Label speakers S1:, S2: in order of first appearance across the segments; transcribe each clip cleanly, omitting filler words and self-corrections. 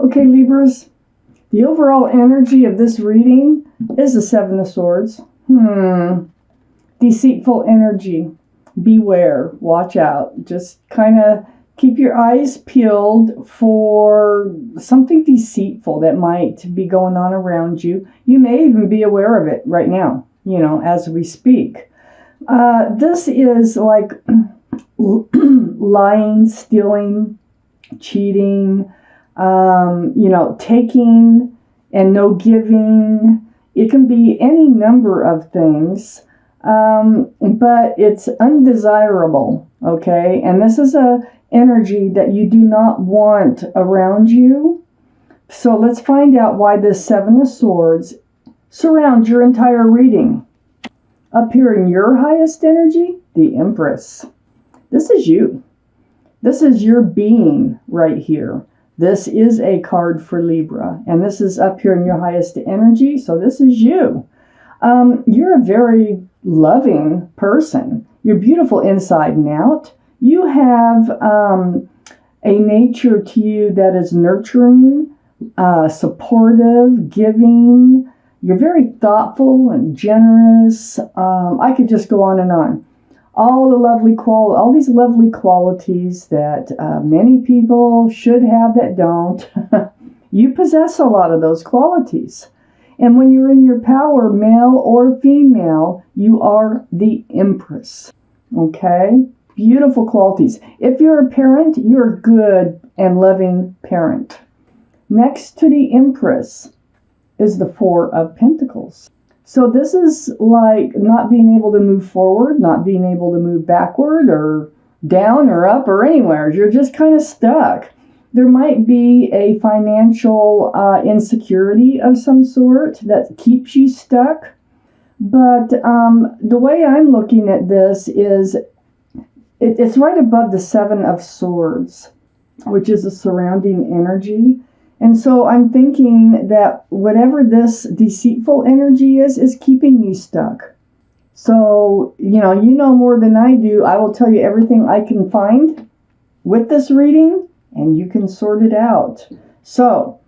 S1: Okay, Libras, the overall energy of this reading is the Seven of Swords. Deceitful energy. Beware. Watch out. Just kind of keep your eyes peeled for something deceitful that might be going on around you. You may even be aware of it right now, as we speak. This is like lying, stealing, cheating, taking and no giving. It can be any number of things, but it's undesirable, okay? And this is a energy that you do not want around you. So let's find out why this Seven of Swords surrounds your entire reading. Up here in your highest energy, the Empress. This is you. This is your being right here. This is a card for Libra, and this is up here in your highest energy, so this is you. You're a very loving person. You're beautiful inside and out. You have a nature to you that is nurturing, supportive, giving. You're very thoughtful and generous. I could just go on and on. All these lovely qualities that many people should have that don't. You possess a lot of those qualities. And when you're in your power, male or female, you are the Empress. Okay? Beautiful qualities. If you're a parent, you're a good and loving parent. Next to the Empress is the Four of Pentacles. So this is like not being able to move forward, not being able to move backward or down or up or anywhere. You're just kind of stuck. There might be a financial insecurity of some sort that keeps you stuck. But the way I'm looking at this is it's right above the Seven of Swords, which is a surrounding energy. And so I'm thinking that whatever this deceitful energy is keeping you stuck. So, you know more than I do. I will tell you everything I can find with this reading, and you can sort it out. So,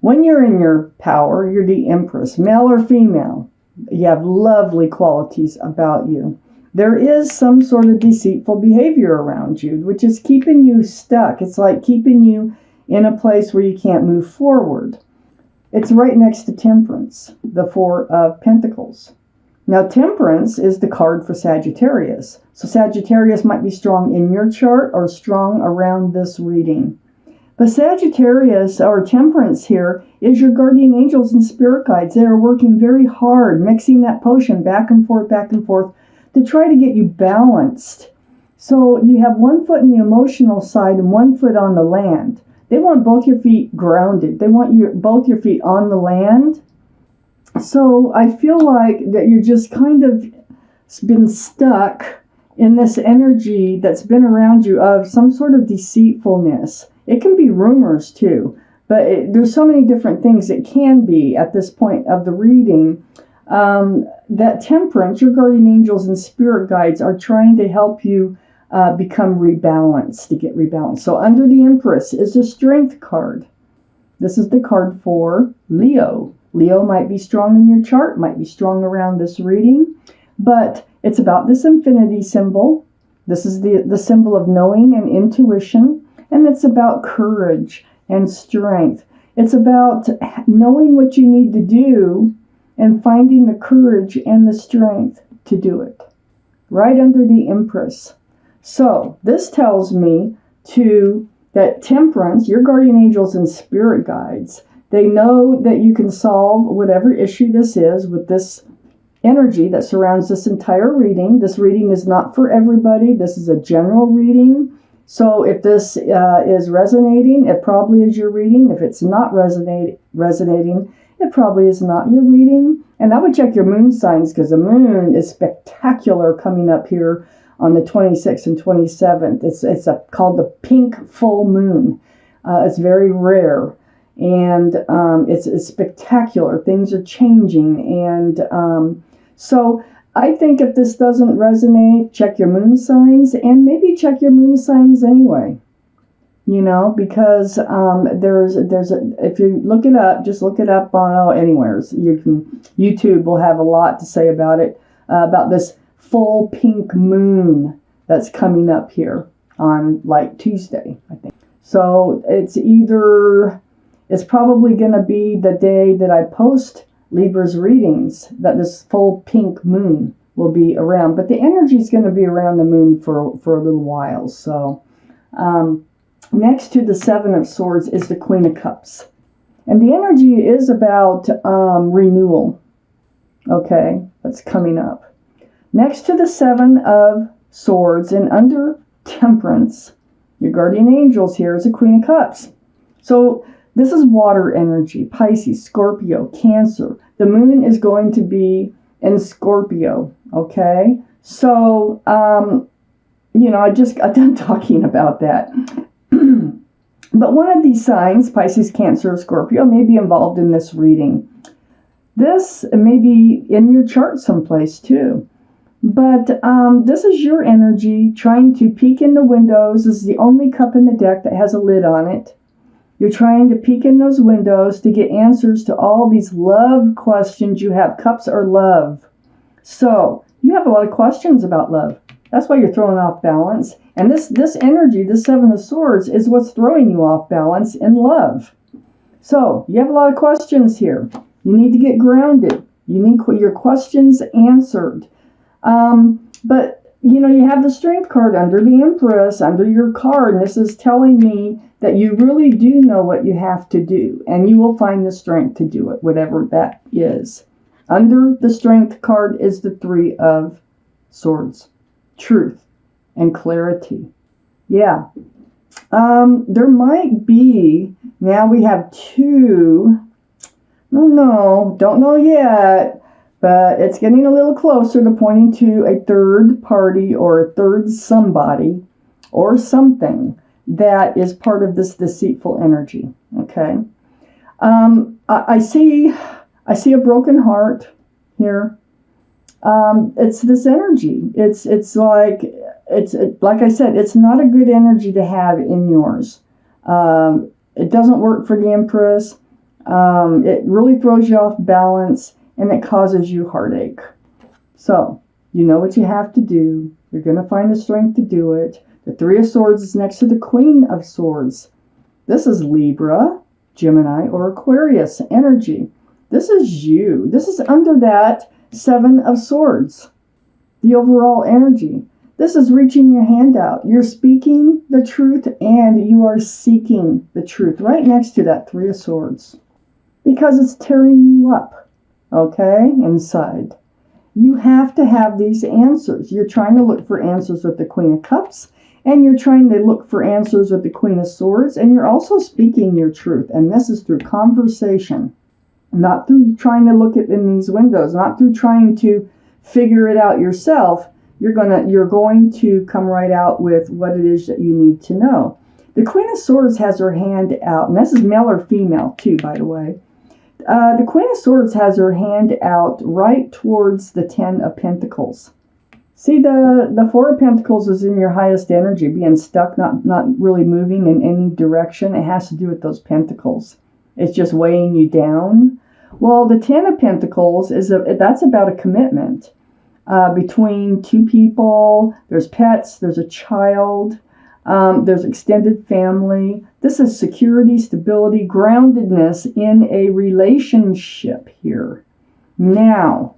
S1: when you're in your power, you're the Empress, male or female. You have lovely qualities about you. There is some sort of deceitful behavior around you, which is keeping you stuck. It's like keeping you in a place where you can't move forward. It's right next to Temperance, the Four of Pentacles. Now, Temperance is the card for Sagittarius. So Sagittarius might be strong in your chart or strong around this reading. But Sagittarius, or Temperance here, is your guardian angels and spirit guides. They are working very hard, mixing that potion back and forth, to try to get you balanced. So you have one foot in the emotional side and one foot on the land. They want both your feet grounded. They want both your feet on the land. So I feel like that you're just kind of been stuck in this energy that's been around you of some sort of deceitfulness. It can be rumors too, but there's so many different things it can be at this point of the reading. That Temperance, your guardian angels and spirit guides are trying to help you become rebalanced, to get rebalanced. So under the Empress is a Strength card. This is the card for Leo. Leo might be strong in your chart, might be strong around this reading, but it's about this infinity symbol. This is the symbol of knowing and intuition, and it's about courage and strength. It's about knowing what you need to do and finding the courage and the strength to do it. Right under the Empress. So this tells me that Temperance, your guardian angels and spirit guides, they know that you can solve whatever issue this is with this energy that surrounds this entire reading. This reading is not for everybody. This is a general reading. So if this is resonating, it probably is your reading. If it's not resonating, it probably is not your reading. And I would check your moon signs, because the moon is spectacular coming up here on the 26th and 27th. It's called the pink full moon. It's very rare, and it's spectacular. Things are changing, and so I think if this doesn't resonate, check your moon signs, and maybe check your moon signs anyway. because if you look it up, just look it up on anywhere. YouTube will have a lot to say about it, about this full pink moon that's coming up here on like Tuesday, I think. So it's probably going to be the day that I post Libra's readings that this full pink moon will be around. But the energy is going to be around the moon for a little while. So next to the Seven of Swords is the Queen of Cups. And the energy is about renewal. Okay, that's coming up. Next to the Seven of Swords and under Temperance, your guardian angels here is a Queen of Cups. So this is water energy, Pisces, Scorpio, Cancer. The moon is going to be in Scorpio, okay? So, I just got done talking about that. But one of these signs, Pisces, Cancer, Scorpio, may be involved in this reading. This may be in your chart someplace too. But this is your energy trying to peek in the windows. This is the only cup in the deck that has a lid on it. You're trying to peek in those windows to get answers to all these love questions you have. Cups are love. So you have a lot of questions about love. That's why you're throwing off balance. And this energy, this Seven of Swords, is what's throwing you off balance in love. So you have a lot of questions here. You need to get grounded. You need your questions answered. But you have the Strength card under the Empress, under your card. And this is telling me that you really do know what you have to do. And you will find the strength to do it, whatever that is. Under the Strength card is the Three of Swords. Truth and clarity. Yeah. There might be, now we have two, don't know yet, but it's getting a little closer to pointing to a third party or a third somebody or something that is part of this deceitful energy. Okay. I see a broken heart here. It's this energy. It's like I said, it's not a good energy to have in yours. It doesn't work for the Empress. It really throws you off balance. And it causes you heartache. So, you know what you have to do. You're going to find the strength to do it. The Three of Swords is next to the Queen of Swords. This is Libra, Gemini, or Aquarius energy. This is you. This is under that Seven of Swords. The overall energy. This is reaching your hand out. You're speaking the truth and you are seeking the truth. Right next to that Three of Swords. Because it's tearing you up. Okay, inside. You have to have these answers. You're trying to look for answers with the Queen of Cups, and you're trying to look for answers with the Queen of Swords, and you're also speaking your truth. And this is through conversation, not through trying to look at in these windows, not through trying to figure it out yourself. You're going to come right out with what it is that you need to know. The Queen of Swords has her hand out, and this is male or female too, by the way. The Queen of Swords has her hand out right towards the Ten of Pentacles. See, the Four of Pentacles is in your highest energy, being stuck, not really moving in any direction. It has to do with those pentacles. It's just weighing you down. Well, the Ten of Pentacles that's about a commitment between two people. There's pets. There's a child. There's extended family. This is security, stability, groundedness in a relationship here. Now,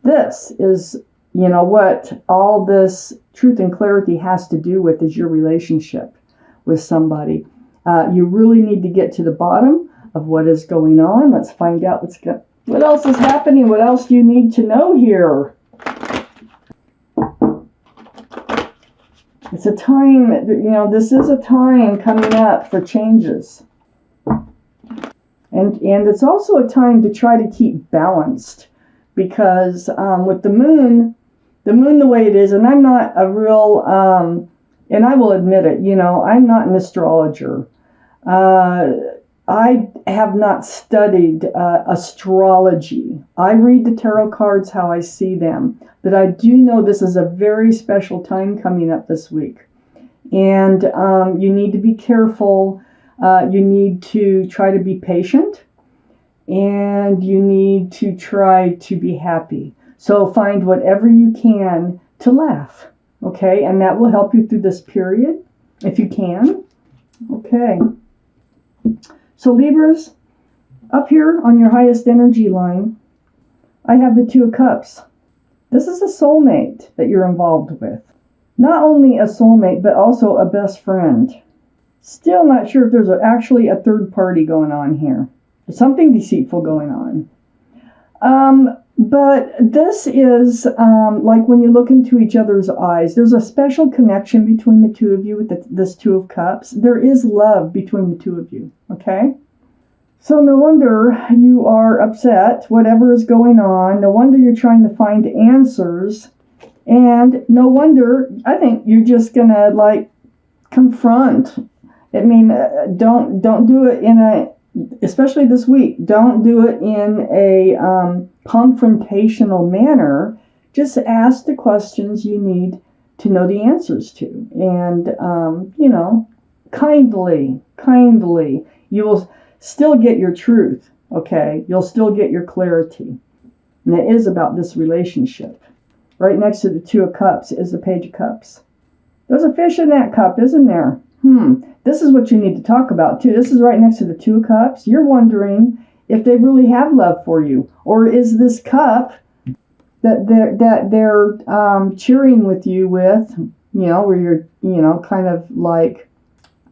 S1: this is, what all this truth and clarity has to do with is your relationship with somebody. You really need to get to the bottom of what is going on. Let's find out what else is happening. What else do you need to know here? It's a time, this is a time coming up for changes. And it's also a time to try to keep balanced. Because with the moon the way it is, and I'm not a real, and I will admit it, I'm not an astrologer. I have not studied astrology. I read the tarot cards how I see them. But I do know this is a very special time coming up this week. And you need to be careful. You need to try to be patient, and you need to try to be happy. So find whatever you can to laugh, okay? And that will help you through this period, if you can. Okay. So Libras, up here on your highest energy line, I have the Two of Cups. This is a soulmate that you're involved with. Not only a soulmate, but also a best friend. Still not sure if there's actually a third party going on here. There's something deceitful going on. But this is like when you look into each other's eyes, there's a special connection between the two of you with this Two of Cups. There is love between the two of you, okay? So no wonder you are upset, whatever is going on. No wonder you're trying to find answers. And no wonder, I think you're just going to like confront. I mean, don't do it in a, especially this week, don't do it in a confrontational manner. Just ask the questions you need to know the answers to. And, you know, kindly, you will still get your truth, okay? You'll still get your clarity. And it is about this relationship. Right next to the Two of Cups is the Page of Cups. There's a fish in that cup, isn't there? This is what you need to talk about, too. This is right next to the Two of Cups. You're wondering if they really have love for you. Or is this cup that they're cheering with you with, you know, where you're, you know, kind of like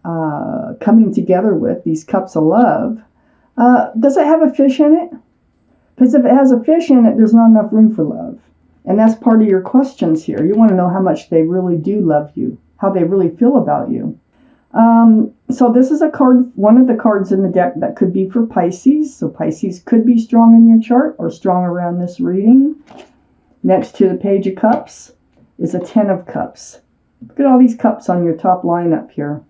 S1: coming together with these cups of love. Does it have a fish in it? Because if it has a fish in it, there's not enough room for love. And that's part of your questions here. You want to know how much they really do love you, how they really feel about you. So this is a card, one of the cards in the deck that could be for Pisces. So Pisces could be strong in your chart or strong around this reading. Next to the Page of Cups is a Ten of Cups. Look at all these cups on your top line up here.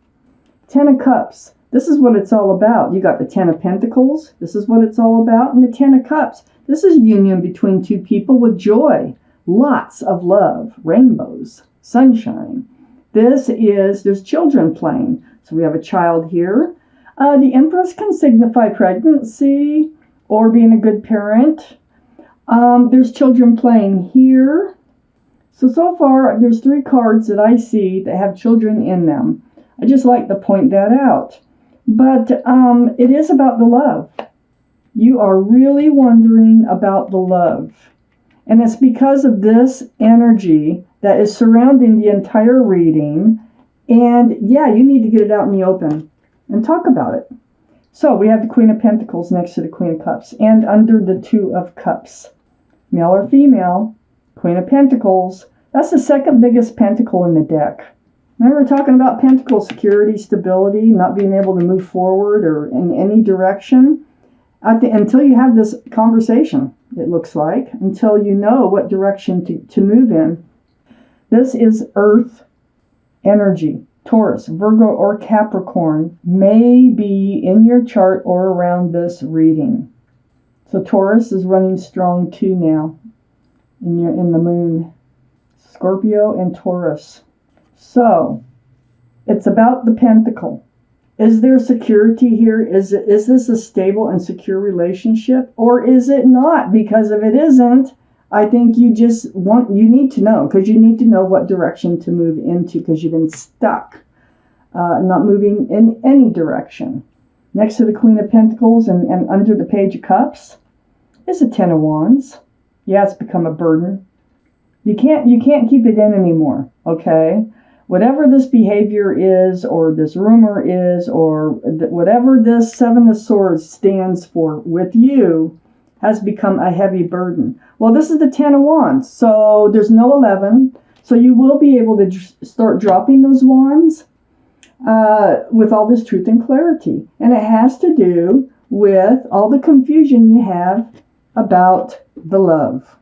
S1: Ten of Cups. This is what it's all about. You got the Ten of Pentacles. This is what it's all about. And the Ten of Cups. This is union between two people with joy. Lots of love. Rainbows. Sunshine. There's children playing. So we have a child here. The Empress can signify pregnancy or being a good parent. There's children playing here. So far, there's 3 cards that I see that have children in them. I just like to point that out. But it is about the love. You are really wondering about the love. And it's because of this energy that is surrounding the entire reading. And yeah, you need to get it out in the open and talk about it. So we have the Queen of Pentacles next to the Queen of Cups and under the Two of Cups. Male or female, Queen of Pentacles. That's the second biggest pentacle in the deck. Remember, we're talking about pentacle security, stability, not being able to move forward or in any direction. Until you have this conversation, it looks like, until you know what direction to move in. This is Earth energy. Taurus, Virgo, or Capricorn may be in your chart or around this reading. So Taurus is running strong too now in the moon. Scorpio and Taurus. So it's about the pentacle. Is there security here? Is this a stable and secure relationship? Or is it not? Because if it isn't, I think you need to know, because you need to know what direction to move into, because you've been stuck, not moving in any direction. Next to the Queen of Pentacles and under the Page of Cups is a Ten of Wands. Yeah, it's become a burden. You can't keep it in anymore, okay? Whatever this behavior is, or this rumor is, or whatever this Seven of Swords stands for with you, has become a heavy burden. Well, this is the Ten of Wands, so there's no 11. So you will be able to start dropping those wands with all this truth and clarity. And it has to do with all the confusion you have about the love.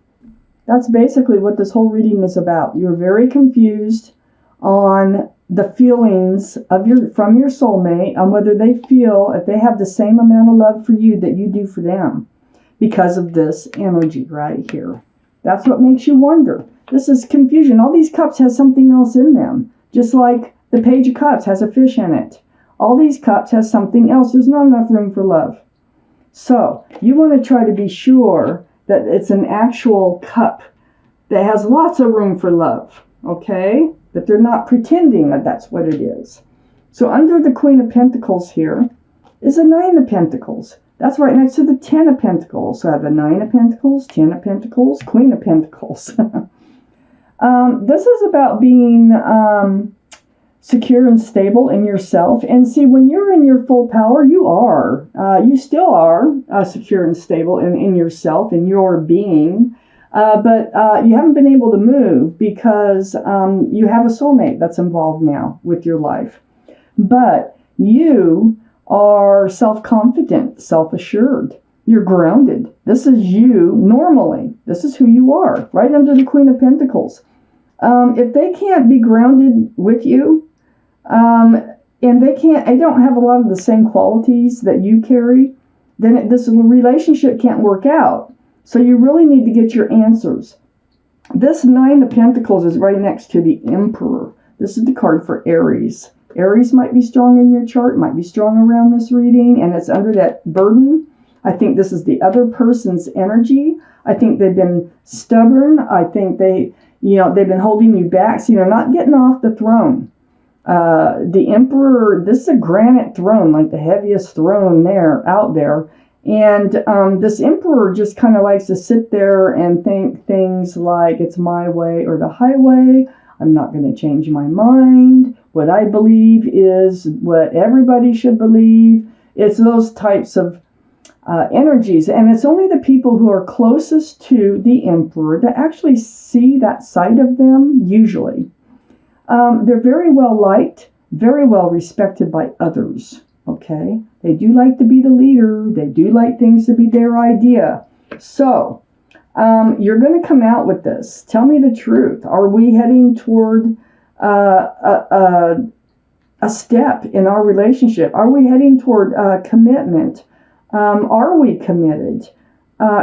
S1: That's basically what this whole reading is about. You're very confused on the feelings of from your soulmate, on whether they feel if they have the same amount of love for you that you do for them, because of this energy right here. That's what makes you wonder. This is confusion. All these cups have something else in them, just like The Page of Cups has a fish in it. All these cups has something else. There's not enough room for love. So you want to try to be sure that it's an actual cup that has lots of room for love, okay? That they're not pretending that that's what it is. So under the Queen of Pentacles here is a Nine of Pentacles. That's right next to the Ten of Pentacles. So I have the Nine of Pentacles, Ten of Pentacles, Queen of Pentacles. This is about being secure and stable in yourself. And see, when you're in your full power, you still are secure and stable in yourself, in your being. But you haven't been able to move because you have a soulmate that's involved now with your life. But you are self-confident, self-assured. You're grounded. This is you normally. This is who you are, right under the Queen of Pentacles. If they can't be grounded with you, and they don't have a lot of the same qualities that you carry, then this relationship can't work out. So you really need to get your answers. This Nine of Pentacles is right next to the Emperor. This is the card for Aries. Aries might be strong in your chart, might be strong around this reading, and it's under that burden. I think this is the other person's energy. I think they've been stubborn. I think they've been holding you back, so you're not getting off the throne. The Emperor, this is a granite throne, like the heaviest throne out there. And this Emperor just kind of likes to sit there and think things like it's my way or the highway. I'm not going to change my mind. What I believe is what everybody should believe. It's those types of energies. And it's only the people who are closest to the Emperor that actually see that side of them, usually. They're very well liked, very well respected by others. Okay? They do like to be the leader. They do like things to be their idea. So, you're going to come out with this. Tell me the truth. Are we heading toward a step in our relationship? Are we heading toward commitment? Are we committed?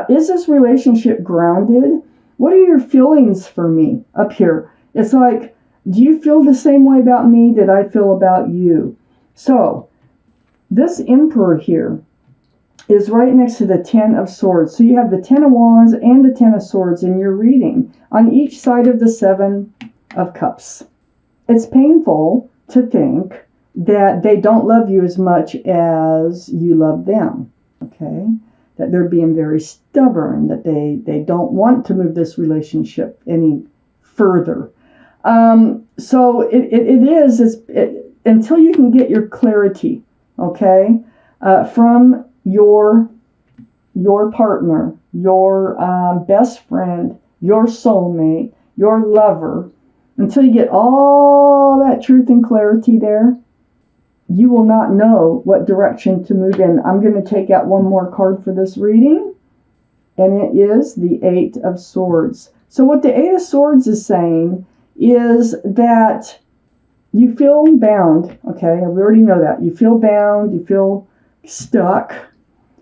S1: Is this relationship grounded? What are your feelings for me up here? It's like, do you feel the same way about me that I feel about you? So, this Emperor here is right next to the Ten of Swords. So you have the Ten of Wands and the Ten of Swords in your reading on each side of the Seven of Cups. It's painful to think that they don't love you as much as you love them, okay? That they're being very stubborn, that they don't want to move this relationship any further. So it is until you can get your clarity, okay, from your partner, your best friend, your soulmate, your lover, until you get all that truth and clarity there, you will not know what direction to move in. I'm going to take out one more card for this reading, and it is the Eight of Swords. So what the Eight of Swords is saying is that you feel bound, okay? We already know that. You feel bound, you feel stuck.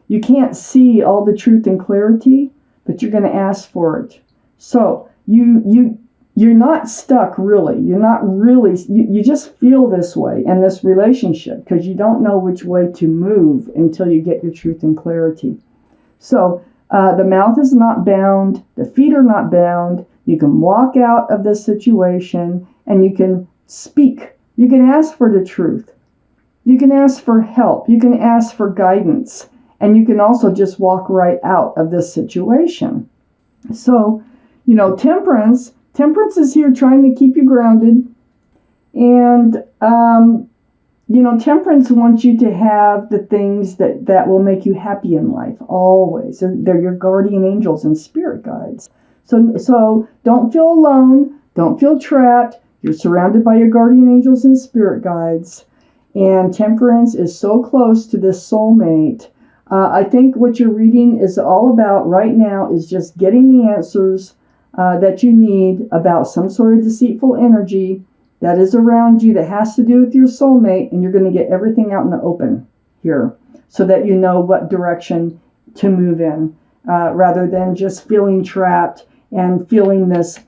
S1: You can't see all the truth and clarity, but you're going to ask for it. So you're not stuck, really. You're not really, you just feel this way in this relationship because you don't know which way to move until you get your truth and clarity. So the mouth is not bound, the feet are not bound. You can walk out of this situation and you can speak. You can ask for the truth. You can ask for help. You can ask for guidance. And you can also just walk right out of this situation. So, Temperance is here trying to keep you grounded. And, Temperance wants you to have the things that will make you happy in life, always. They're your guardian angels and spirit guides. So don't feel alone. Don't feel trapped. You're surrounded by your guardian angels and spirit guides. And Temperance is so close to this soulmate. I think what you're reading is all about right now is just getting the answers that you need about some sort of deceitful energy that is around you that has to do with your soulmate, and you're going to get everything out in the open here so that you know what direction to move in rather than just feeling trapped and feeling this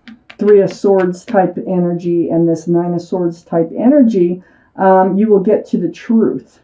S1: Three of Swords type energy and this Nine of Swords type energy, you will get to the truth.